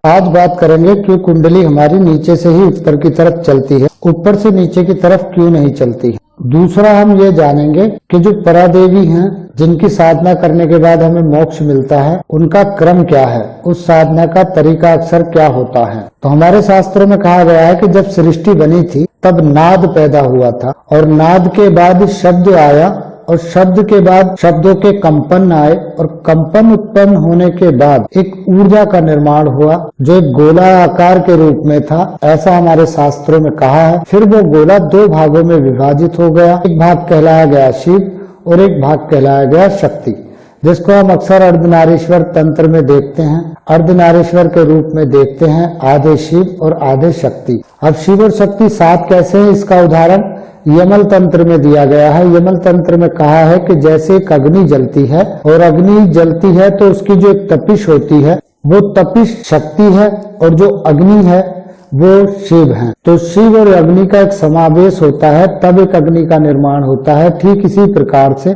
आज बात करेंगे कि कुंडली हमारी नीचे से ही ऊपर की तरफ चलती है, ऊपर से नीचे की तरफ क्यों नहीं चलती है। दूसरा हम ये जानेंगे कि जो परादेवी हैं, जिनकी साधना करने के बाद हमें मोक्ष मिलता है, उनका क्रम क्या है, उस साधना का तरीका अक्सर क्या होता है। तो हमारे शास्त्रों में कहा गया है कि जब सृष्टि बनी थी तब नाद पैदा हुआ था और नाद के बाद शब्द आया और शब्द के बाद शब्दों के कंपन आए और कंपन उत्पन्न होने के बाद एक ऊर्जा का निर्माण हुआ जो एक गोला आकार के रूप में था, ऐसा हमारे शास्त्रों में कहा है। फिर वो गोला दो भागों में विभाजित हो गया, एक भाग कहलाया गया शिव और एक भाग कहलाया गया शक्ति, जिसको हम अक्सर अर्धनारीश्वर तंत्र में देखते हैं। अर्धनारीश्वर के रूप में देखते हैं आधे शिव और आधे शक्ति। अब शिव और शक्ति साथ कैसे है, इसका उदाहरण यमल तंत्र में दिया गया है। यमल तंत्र में कहा है कि जैसे एक अग्नि जलती है और अग्नि जलती है तो उसकी जो एक तपिश होती है वो तपिश शक्ति है और जो अग्नि है वो शिव है। तो शिव और अग्नि का एक समावेश होता है, तब एक अग्नि का निर्माण होता है। ठीक इसी प्रकार से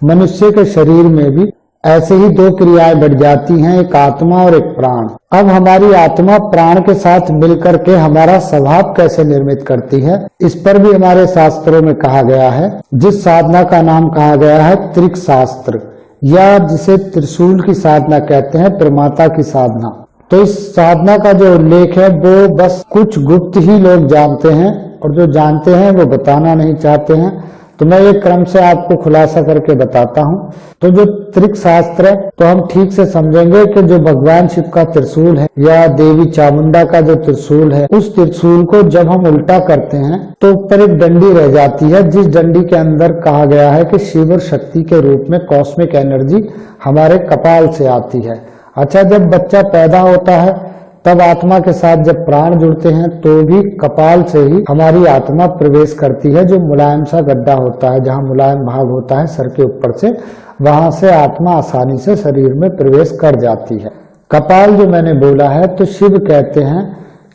मनुष्य के शरीर में भी ऐसे ही दो क्रियाएं बढ़ जाती हैं, एक आत्मा और एक प्राण। अब हमारी आत्मा प्राण के साथ मिलकर के हमारा स्वभाव कैसे निर्मित करती है, इस पर भी हमारे शास्त्रों में कहा गया है, जिस साधना का नाम कहा गया है त्रिक शास्त्र, या जिसे त्रिशूल की साधना कहते हैं, प्रमाता की साधना। तो इस साधना का जो उल्लेख है वो बस कुछ गुप्त ही लोग जानते हैं और जो जानते हैं वो बताना नहीं चाहते हैं। तो मैं एक क्रम से आपको खुलासा करके बताता हूँ। तो जो त्रिक शास्त्र है तो हम ठीक से समझेंगे कि जो भगवान शिव का त्रिशूल है या देवी चामुंडा का जो त्रिशूल है, उस त्रिशूल को जब हम उल्टा करते हैं तो ऊपर एक डंडी रह जाती है, जिस डंडी के अंदर कहा गया है कि शिव और शक्ति के रूप में कॉस्मिक एनर्जी हमारे कपाल से आती है। अच्छा, जब बच्चा पैदा होता है तब आत्मा के साथ जब प्राण जुड़ते हैं तो भी कपाल से ही हमारी आत्मा प्रवेश करती है। जो मुलायम सा गड्ढा होता है, जहाँ मुलायम भाग होता है सर के ऊपर से, वहां से आत्मा आसानी से शरीर में प्रवेश कर जाती है। कपाल जो मैंने बोला है तो शिव कहते हैं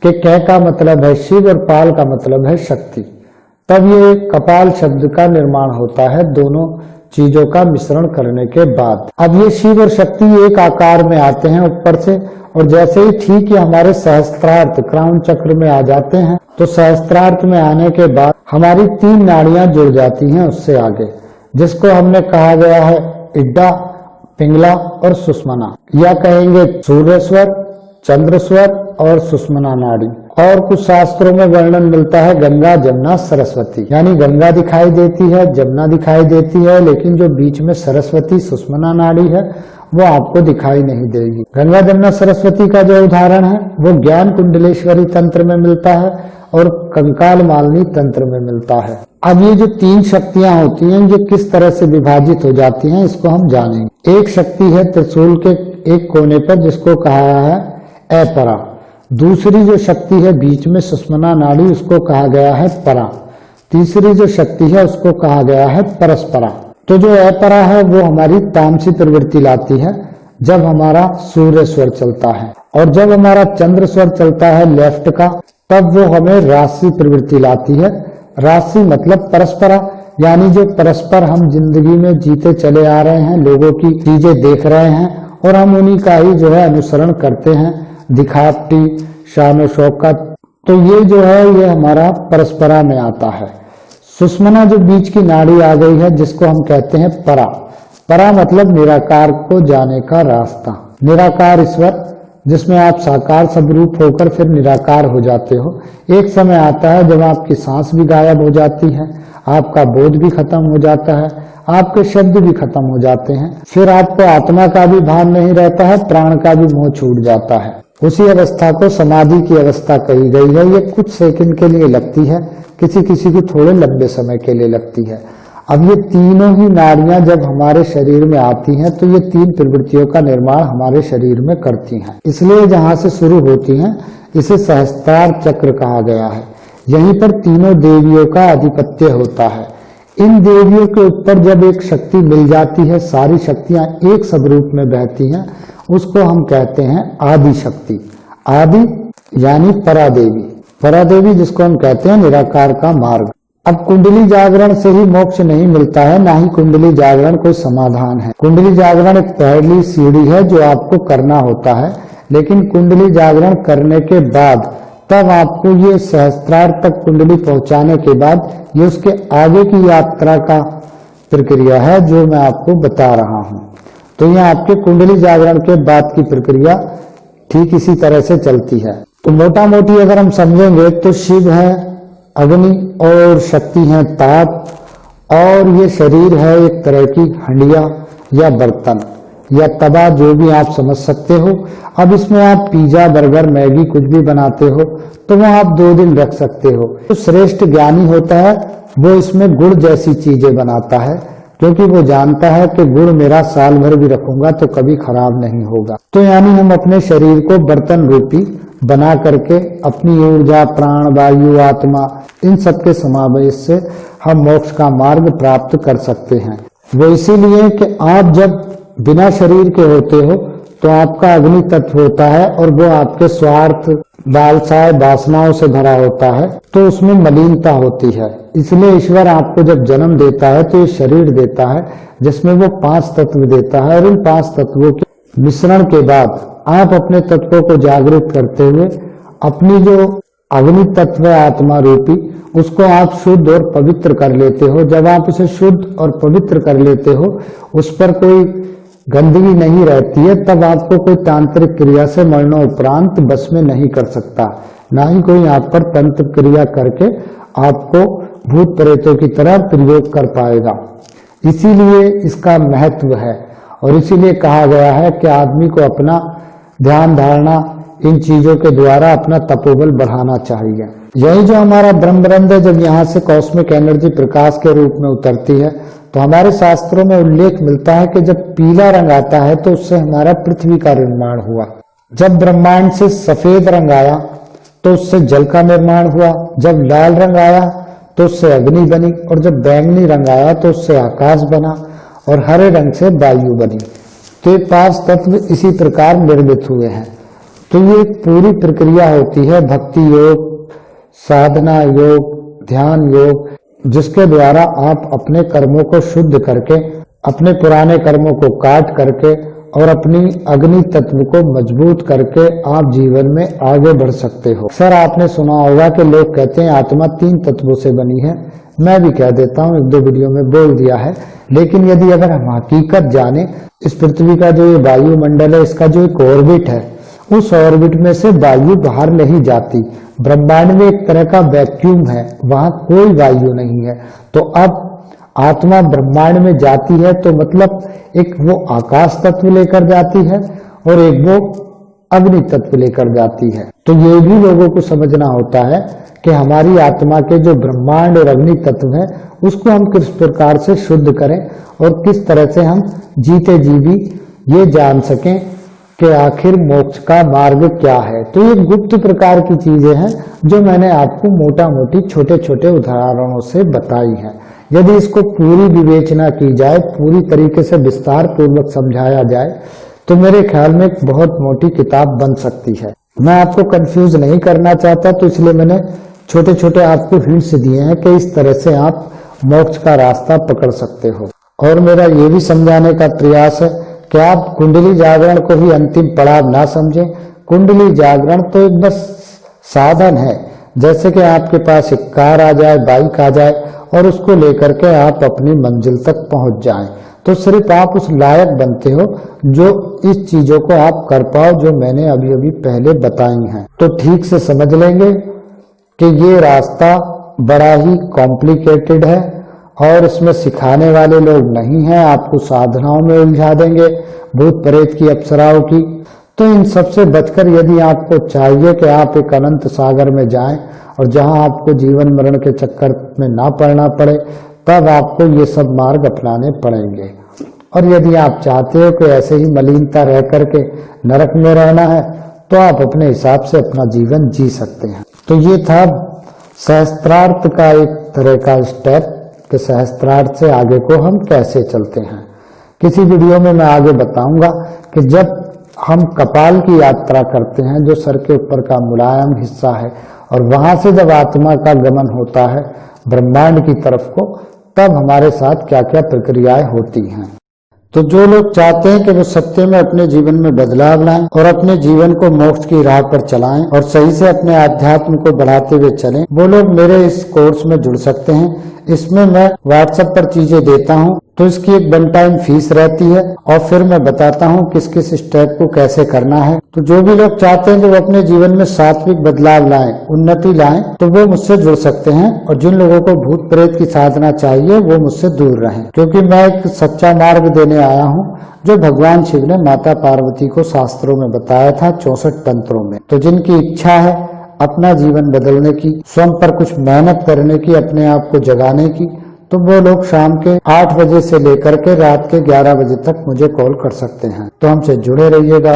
कि कह का मतलब है शिव और पाल का मतलब है शक्ति। तब ये कपाल शब्द का निर्माण होता है दोनों चीजों का मिश्रण करने के बाद। अब ये शिव और शक्ति एक आकार में आते हैं ऊपर से, और जैसे ही ठीक ये हमारे सहस्त्रार्थ क्राउन चक्र में आ जाते हैं तो सहस्त्रार्थ में आने के बाद हमारी तीन नाड़ियां जुड़ जाती हैं उससे आगे, जिसको हमने कहा गया है इड्डा, पिंगला और सुषमना, या कहेंगे सूर्यस्वर, चंद्रस्वर और सुषमना नाड़ी। और कुछ शास्त्रों में वर्णन मिलता है गंगा, जमुना, सरस्वती, यानी गंगा दिखाई देती है, जमुना दिखाई देती है, लेकिन जो बीच में सरस्वती सुषमना नाड़ी है वो आपको दिखाई नहीं देगी। गंगा, जमुना, सरस्वती का जो उदाहरण है वो ज्ञान कुंडलेश्वरी तंत्र में मिलता है और कंकाल मालिनी तंत्र में मिलता है। अब ये जो तीन शक्तियां होती हैं, ये किस तरह से विभाजित हो जाती हैं, इसको हम जानेंगे। एक शक्ति है त्रिशूल के एक कोने पर, जिसको कहा है अपरा। दूसरी जो शक्ति है बीच में सुषमना नाड़ी, उसको कहा गया है परा। तीसरी जो शक्ति है उसको कहा गया है परस्परा। तो जो अपरा है वो हमारी तामसी प्रवृत्ति लाती है जब हमारा सूर्य स्वर चलता है, और जब हमारा चंद्र स्वर चलता है लेफ्ट का, तब वो हमें राशि प्रवृत्ति लाती है। राशि मतलब परस्परा, यानी जो परस्पर हम जिंदगी में जीते चले आ रहे हैं, लोगों की चीजें देख रहे हैं और हम उन्हीं का ही जो है अनुसरण करते हैं, दिखावटी शान शौकत। तो ये जो है ये हमारा परस्परा में आता है। सुषमना जो बीच की नाड़ी आ गई है, जिसको हम कहते हैं परा। परा मतलब निराकार को जाने का रास्ता, निराकार ईश्वर, जिसमें आप साकार स्वरूप होकर फिर निराकार हो जाते हो। एक समय आता है जब आपकी सांस भी गायब हो जाती है, आपका बोध भी खत्म हो जाता है, आपके शब्द भी खत्म हो जाते हैं, फिर आपको आत्मा का भी भान नहीं रहता है, प्राण का भी मोह छूट जाता है। उसी अवस्था को समाधि की अवस्था कही गई है। ये कुछ सेकंड के लिए लगती है, किसी किसी की थोड़े लंबे समय के लिए लगती है। अब ये तीनों ही नाड़ियां जब हमारे शरीर में आती हैं तो ये तीन प्रवृत्तियों का निर्माण हमारे शरीर में करती हैं। इसलिए जहां से शुरू होती हैं इसे सहस्त्रार चक्र कहा गया है। यहीं पर तीनों देवियों का आधिपत्य होता है। इन देवियों के ऊपर जब एक शक्ति मिल जाती है, सारी शक्तियां एक स्वरूप में बहती हैं, उसको हम कहते हैं आदि शक्ति। आदि यानी परादेवी, परादेवी जिसको हम कहते हैं निराकार का मार्ग। अब कुंडली जागरण से ही मोक्ष नहीं मिलता है, ना ही कुंडली जागरण कोई समाधान है। कुंडली जागरण एक पहली सीढ़ी है जो आपको करना होता है, लेकिन कुंडली जागरण करने के बाद तब आपको ये सहस्त्रार तक कुंडली पहुंचाने के बाद ये उसके आगे की यात्रा का प्रक्रिया है जो मैं आपको बता रहा हूं। तो यह आपके कुंडली जागरण के बाद की प्रक्रिया ठीक इसी तरह से चलती है। तो मोटा मोटी अगर हम समझेंगे तो शिव है अग्नि और शक्ति है ताप, और ये शरीर है एक तरह की हंडिया या बर्तन या तवा, जो भी आप समझ सकते हो। अब इसमें आप पिज्जा बर्गर मैगी कुछ भी बनाते हो तो वह आप 2 दिन रख सकते हो। तो श्रेष्ठ ज्ञानी होता है वो इसमें गुड़ जैसी चीजें बनाता है, क्योंकि वो जानता है कि गुड़ मेरा साल भर भी रखूंगा तो कभी खराब नहीं होगा। तो यानी हम अपने शरीर को बर्तन रूपी बना करके अपनी ऊर्जा, प्राण, वायु, आत्मा, इन सब के समावेश से हम मोक्ष का मार्ग प्राप्त कर सकते हैं। वो इसीलिए कि आप जब बिना शरीर के होते हो तो आपका अग्नि तत्व होता है और वो आपके स्वार्थ, लालसाएं, वासनाओं से भरा होता है, तो उसमें मलिनता होती है। इसलिए ईश्वर आपको जब जन्म देता है तो ये शरीर देता है जिसमें वो 5 तत्व देता है, और इन 5 तत्वों के मिश्रण के बाद आप अपने तत्वों को जागृत करते हुए अपनी जो अग्नि तत्व आत्मा रूपी उसको आप शुद्ध और पवित्र कर लेते हो। जब आप उसे शुद्ध और पवित्र कर लेते हो, उस पर कोई गंदगी नहीं रहती है, तब आपको कोई तांत्रिक क्रिया से मरणोपरांत बस में नहीं कर सकता, ना ही कोई आप पर तंत्र क्रिया करके आपको भूत प्रेतों की तरह प्रयोग कर पाएगा। इसीलिए इसका महत्व है और इसीलिए कहा गया है कि आदमी को अपना ध्यान धारणा इन चीजों के द्वारा अपना तपोबल बढ़ाना चाहिए। यही जो हमारा ब्रह्मरंध्र है, जब यहाँ से कॉस्मिक एनर्जी प्रकाश के रूप में उतरती है तो हमारे शास्त्रों में उल्लेख मिलता है कि जब पीला रंग आता है तो उससे हमारा पृथ्वी का निर्माण हुआ, जब ब्रह्मांड से सफेद रंग आया तो उससे जल का निर्माण हुआ, जब लाल रंग आया तो उससे अग्नि बनी, और जब बैंगनी रंग आया तो उससे आकाश बना, और हरे रंग से वायु बनी। तो ये 5 तत्व इसी प्रकार निर्मित हुए हैं। तो ये पूरी प्रक्रिया होती है भक्ति योग, साधना योग, ध्यान योग, जिसके द्वारा आप अपने कर्मों को शुद्ध करके, अपने पुराने कर्मों को काट करके और अपनी अग्नि तत्व को मजबूत करके आप जीवन में आगे बढ़ सकते हो। सर आपने सुना होगा कि लोग कहते हैं आत्मा 3 तत्वों से बनी है। मैं भी कह देता हूँ, 1-2 वीडियो में बोल दिया है, लेकिन यदि अगर हम हकीकत जाने, इस पृथ्वी का जो ये वायुमंडल है, इसका जो एक ऑर्बिट है, उस ऑर्बिट में से वायु बाहर नहीं जाती। ब्रह्मांड में एक तरह का वैक्यूम है, वहां कोई वायु नहीं है। तो अब आत्मा ब्रह्मांड में जाती है तो मतलब एक वो आकाश तत्व लेकर जाती है और एक वो अग्नि तत्व लेकर जाती है। तो ये भी लोगों को समझना होता है कि हमारी आत्मा के जो ब्रह्मांड और अग्नि तत्व है उसको हम किस प्रकार से शुद्ध करें और किस तरह से हम जीते जी भी ये जान सकें कि आखिर मोक्ष का मार्ग क्या है। तो ये गुप्त प्रकार की चीजें हैं जो मैंने आपको मोटा मोटी छोटे छोटे उदाहरणों से बताई हैं। यदि इसको पूरी विवेचना की जाए, पूरी तरीके से विस्तार पूर्वक समझाया जाए, तो मेरे ख्याल में एक बहुत मोटी किताब बन सकती है। मैं आपको कंफ्यूज नहीं करना चाहता, तो इसलिए मैंने छोटे छोटे आपको हिंट्स दिए हैं कि इस तरह से आप मोक्ष का रास्ता पकड़ सकते हो। और मेरा ये भी समझाने का प्रयास है कि आप कुंडली जागरण को ही अंतिम पड़ाव ना समझें। कुंडली जागरण तो एक बस साधन है, जैसे कि आपके पास एक कार आ जाए, बाइक आ जाए और उसको लेकर के आप अपनी मंजिल तक पहुंच जाएं, तो सिर्फ आप उस लायक बनते हो जो इस चीजों को आप कर पाओ जो मैंने अभी अभी पहले बताई हैं। तो ठीक से समझ लेंगे कि ये रास्ता बड़ा ही कॉम्प्लिकेटेड है और इसमें सिखाने वाले लोग नहीं हैं, आपको साधनाओं में उलझा देंगे, भूत प्रेत की, अप्सराओं की। तो इन सबसे बचकर यदि आपको चाहिए कि आप एक अनंत सागर में जाएं और जहां आपको जीवन मरण के चक्कर में ना पड़ना पड़े, तब आपको ये सब मार्ग अपनाने पड़ेंगे। और यदि आप चाहते हो कि ऐसे ही मलिनता रह करके नरक में रहना है, तो आप अपने हिसाब से अपना जीवन जी सकते हैं। तो ये था सहस्त्रार्थ का एक तरह का स्टेप कि सहस्त्रार्थ से आगे को हम कैसे चलते हैं। किसी वीडियो में मैं आगे बताऊंगा कि जब हम कपाल की यात्रा करते हैं, जो सर के ऊपर का मुलायम हिस्सा है, और वहां से जब आत्मा का गमन होता है ब्रह्मांड की तरफ को, तब हमारे साथ क्या क्या प्रक्रियाएं होती हैं। तो जो लोग चाहते हैं कि वो सत्य में अपने जीवन में बदलाव लाएं और अपने जीवन को मोक्ष की राह पर चलाएं और सही से अपने आध्यात्म को बढ़ाते हुए चलें, वो लोग मेरे इस कोर्स में जुड़ सकते हैं। इसमें मैं व्हाट्सएप पर चीजें देता हूं, तो इसकी एक वन टाइम फीस रहती है और फिर मैं बताता हूं किस किस स्टेप को कैसे करना है। तो जो भी लोग चाहते हैं कि वो अपने जीवन में सात्विक बदलाव लाएं, उन्नति लाएं, तो वो मुझसे जुड़ सकते हैं। और जिन लोगों को भूत प्रेत की साधना चाहिए वो मुझसे दूर रहें, क्योंकि मैं एक सच्चा मार्ग देने आया हूँ जो भगवान शिव ने माता पार्वती को शास्त्रों में बताया था 64 तंत्रों में। तो जिनकी इच्छा है अपना जीवन बदलने की, स्वयं पर कुछ मेहनत करने की, अपने आप को जगाने की, तो वो लोग शाम के 8 बजे से लेकर के रात के 11 बजे तक मुझे कॉल कर सकते हैं। तो हमसे जुड़े रहिएगा।